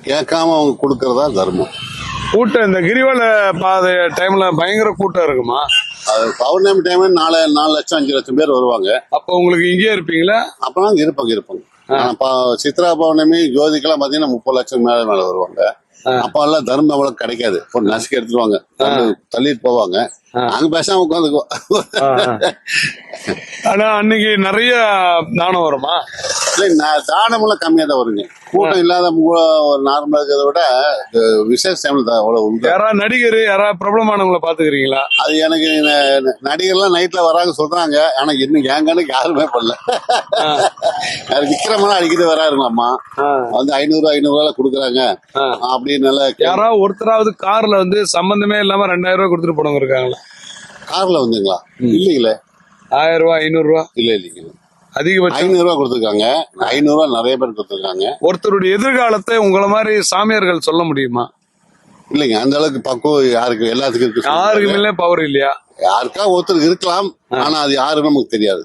கேட்காம அவங்க கொடுக்கறதா தர்மம். கூட்டம் இந்த கிரிவல பாதை டைம்ல பயங்கர கூட்டம் இருக்குமா? அது பௌர்ணமி டைம்ல 4 லட்சம் 5 லட்சம் பேர் வருவாங்க. அப்ப உங்களுக்கு இங்கே இருப்பீங்களா? அப்பதான் இருப்பாங்க. ஆனா சித்ரா பௌர்ணமி ஜோதிக்கெல்லாம் பாத்தீங்கன்னா 30 லட்சம் மேல வருவாங்க. அப்ப எல்லாம் தர்மம் அவ்வளவு கிடைக்காது. ஒரு நசுக்கி எடுத்துருவாங்க, தள்ளிட்டு போவாங்க. அங்க பேசாம உட்காந்துக்குவோம். ஆனா அன்னைக்கு நிறைய தானம் வருமா? தானம் எல்லாம் கம்மியா தான் வருங்க. கூட்டம் இல்லாத ஒரு நார்மலா இருக்கிறத விட விசேஷ டைம்ல தான் அவ்வளவு. யாராவது நடிகர் யாராவது பிரபலமானவங்களை பாத்துக்கிறீங்களா? அது எனக்கு நடிகர்லாம் நைட்ல வராங்க சொல்றாங்க. ஆனா இன்னும் என் கணக்கு யாருமே பண்ணல. விக்ரமெல்லாம் அடிக்கடி வராருங்களாம்மா, வந்து 500 கொடுக்குறாங்க அப்படின்னு. யாராவது ஒருத்தராவது கார்ல வந்து சம்பந்தமே இல்லாம 2000 ரூபாய் கொடுத்துட்டு போனவங்க இருக்காங்களா? கார்ல வந்துங்களா? இல்லீங்களே. 1000 ரூபாய் 500 ரூபாய் இல்லைங்க. அதிகபட்சம் 500 ரூபாய் கொடுத்துருக்காங்க. 500 ரூபாய் நிறைய பேர் கொடுத்துருக்காங்க. ஒருத்தருடைய எதிர்காலத்தை உங்களை மாதிரி சாமியார்கள் சொல்ல முடியுமா? இல்லைங்க, அந்த அளவுக்கு பக்குவம் யாருக்கு எல்லாத்துக்கும் இருக்கு. யாருக்குமே பவர் இல்லையா? யாருக்கா ஒருத்தருக்கு இருக்கலாம். ஆனா அது யாருன்னு நமக்கு தெரியாது.